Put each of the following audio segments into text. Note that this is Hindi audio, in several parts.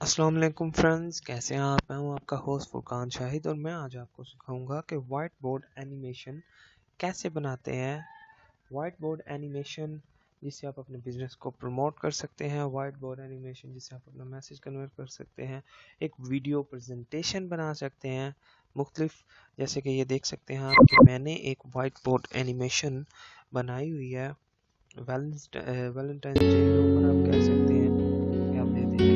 अस्सलाम वालेकुम फ्रेंड्स, कैसे हैं आप। मैं हूं आपका होस्ट फुरकान शाहिद और मैं आज आपको सिखाऊंगा कि वाइट बोर्ड एनिमेशन कैसे बनाते हैं। वाइट बोर्ड एनिमेशन जिससे आप अपने बिजनेस को प्रमोट कर सकते हैं, वाइट बोर्ड एनिमेशन जिससे आप अपना मैसेज कन्वर्ट कर सकते हैं, एक वीडियो प्रेजेंटेशन बना सकते हैं मुख्तलिफ। जैसे कि ये देख सकते हैं आप कि मैंने एक वाइट बोर्ड एनिमेशन बनाई हुई है वैलेंटाइन डे के ऊपर, आप कह सकते हैं कि आप दे देंगे।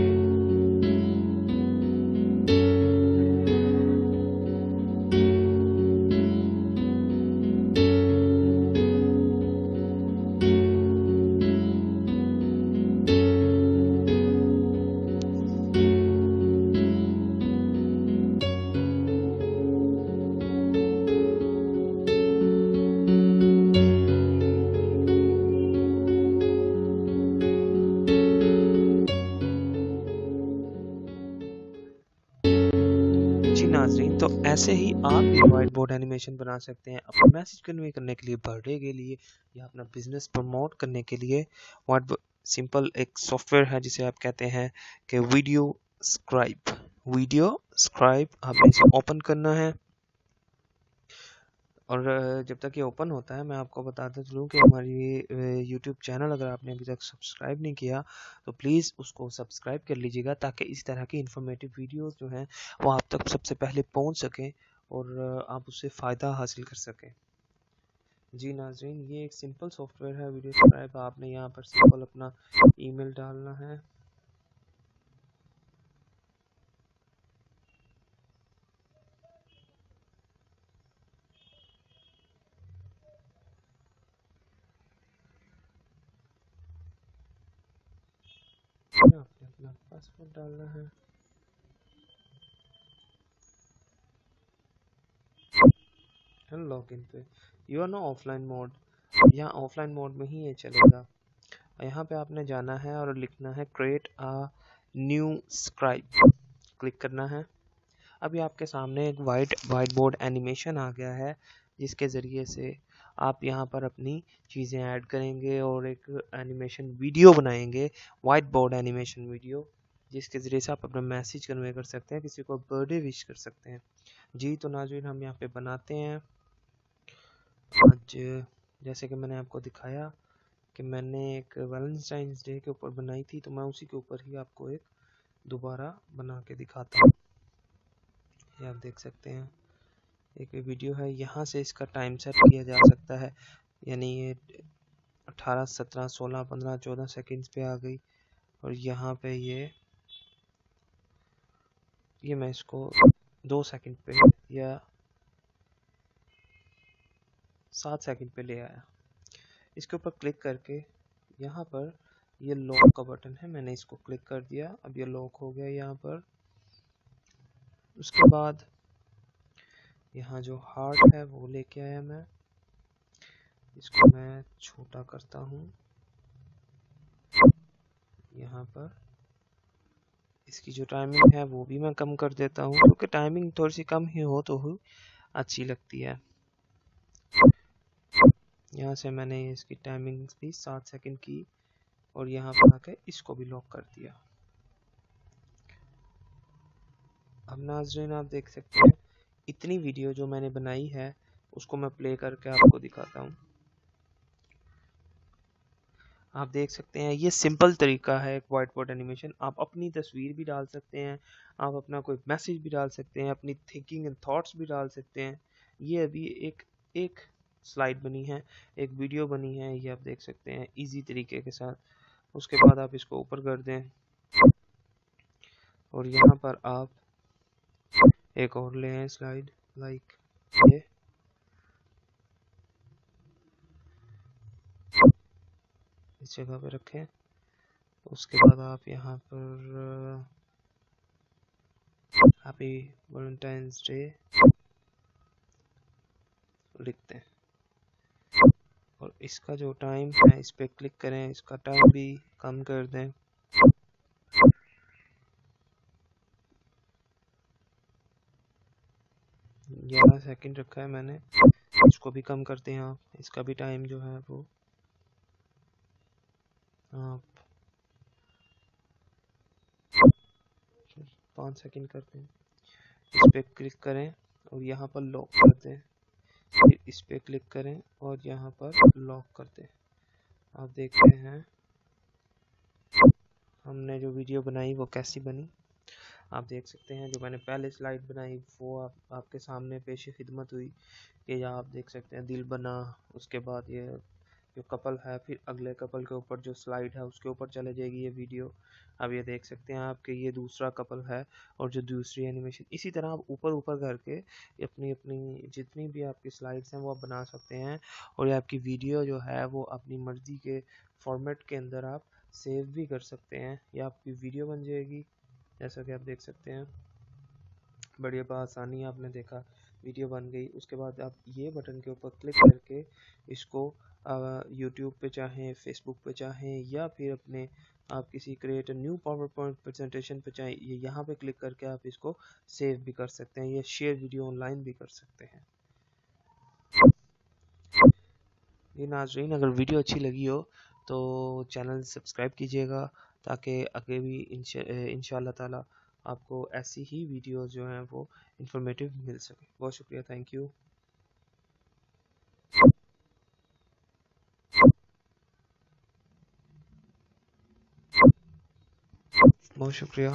जी नाज़रीन, तो ऐसे ही आप भी वाइट बोर्ड एनिमेशन बना सकते हैं अपना मैसेज कन्वे करने के लिए, बर्थडे के लिए या अपना बिजनेस प्रमोट करने के लिए। वाइट सिंपल एक सॉफ्टवेयर है जिसे आप कहते हैं कि वीडियो स्क्राइब आपने इसे ओपन करना है। और जब तक ये ओपन होता है मैं आपको बताता चलूँ कि हमारी यूट्यूब चैनल अगर आपने अभी तक सब्सक्राइब नहीं किया तो प्लीज़ उसको सब्सक्राइब कर लीजिएगा, ताकि इस तरह की इंफॉर्मेटिव वीडियोस जो हैं वो आप तक सबसे पहले पहुंच सकें और आप उससे फ़ायदा हासिल कर सकें। जी नाज़रीन, ये एक सिंपल सॉफ्टवेयर है वीडियो सब्सक्राइब। आपने यहाँ पर सिंपल अपना ईमेल डालना है। आपने अपना पासवर्ड डालना है। लॉगिन पे you are no offline mode, यहाँ ऑफलाइन मोड में ही ये चलेगा। यहाँ पे आपने जाना है और लिखना है create a new scribe, click करना है। अभी आपके सामने एक वाइट बोर्ड एनिमेशन आ गया है जिसके ज़रिए से आप यहाँ पर अपनी चीज़ें ऐड करेंगे और एक एनिमेशन वीडियो बनाएंगे, वाइट बोर्ड एनिमेशन वीडियो, जिसके ज़रिए से आप अपना मैसेज कन्वे कर सकते हैं, किसी को बर्थडे विश कर सकते हैं। जी तो नाज़रीन, हम यहाँ पे बनाते हैं आज। जैसे कि मैंने आपको दिखाया कि मैंने एक वैलेंटाइंस डे के ऊपर बनाई थी, तो मैं उसी के ऊपर ही आपको एक दोबारा बना के दिखाता हूँ। ये आप देख सकते हैं एक वीडियो है, यहाँ से इसका टाइम सेट किया जा सकता है, यानी ये 18, 17, 16, 15, 14 सेकंड्स पे आ गई। और यहाँ पे ये मैं इसको 2 सेकंड पे या 7 सेकंड पे ले आया। इसके ऊपर क्लिक करके यहाँ पर ये लॉक का बटन है, मैंने इसको क्लिक कर दिया, अब ये लॉक हो गया यहाँ पर। उसके बाद यहाँ जो हार्ट है वो लेके आया मैं, इसको मैं छोटा करता हूँ यहाँ पर। इसकी जो टाइमिंग है वो भी मैं कम कर देता हूँ, क्योंकि टाइमिंग थोड़ी सी कम ही हो तो ही अच्छी लगती है। यहाँ से मैंने इसकी टाइमिंग भी 7 सेकंड की और यहाँ पर आके इसको भी लॉक कर दिया। अब नाज़रीन आप देख सकते हैं इतनी वीडियो जो मैंने बनाई है उसको मैं प्ले करके आपको दिखाता हूँ। आप देख सकते हैं ये सिंपल तरीका है एक वाइट बोर्ड एनिमेशन। आप अपनी तस्वीर भी डाल सकते हैं, आप अपना कोई मैसेज भी डाल सकते हैं, अपनी थिंकिंग एंड थॉट्स भी डाल सकते हैं। ये अभी एक एक स्लाइड बनी है, एक वीडियो बनी है, ये आप देख सकते हैं इजी तरीके के साथ। उसके बाद आप इसको ऊपर कर दें और यहाँ पर आप एक और ले आए स्लाइड, लाइक ये इस जगह पे रखें। उसके बाद आप यहाँ पर हैप्पी वैलेंटाइंस डे लिखते हैं और इसका जो टाइम है इस पे क्लिक करें, इसका टाइम भी कम कर दें। 11 सेकंड रखा है मैंने, इसको भी कम करते हैं आप, इसका भी टाइम जो है वो आप 5 सेकंड करते हैं, इस पर क्लिक करें और यहाँ पर लॉक करते हैं, फिर इस पर क्लिक करें और यहाँ पर लॉक करते हैं। आप देखते हैं हमने जो वीडियो बनाई वो कैसी बनी। आप देख सकते हैं जो मैंने पहले स्लाइड बनाई वो आपके सामने पेश खिदमत हुई। ये यहाँ आप देख सकते हैं दिल बना, उसके बाद ये जो कपल है, फिर अगले कपल के ऊपर जो स्लाइड है उसके ऊपर चले जाएगी ये वीडियो। अब ये देख सकते हैं आपके ये दूसरा कपल है और जो दूसरी एनिमेशन। इसी तरह आप ऊपर ऊपर करके अपनी अपनी जितनी भी आपकी स्लाइड्स हैं वो आप बना सकते हैं, और ये आपकी वीडियो जो है वो अपनी मर्ज़ी के फॉर्मेट के अंदर आप सेव भी कर सकते हैं। ये आपकी वीडियो बन जाएगी जैसा कि आप देख सकते हैं। बढ़िया आसानी आपने देखा वीडियो बन गई। उसके बाद आप ये बटन के ऊपर क्लिक करके इसको यूट्यूब पे चाहें, फेसबुक पे चाहें, या फिर अपने आप किसी create new power point presentation पे चाहें, ये यहाँ पे क्लिक करके आप इसको सेव भी कर सकते हैं, ये शेयर वीडियो ऑनलाइन भी कर सकते हैं। ये नाज़रीन, अगर वीडियो अच्छी लगी हो तो चैनल सब्सक्राइब कीजिएगा ताकि आगे भी इंशाअल्लाह ताला आपको ऐसी ही वीडियोस जो हैं वो इंफॉर्मेटिव मिल सके। बहुत शुक्रिया, थैंक यू। बहुत शुक्रिया।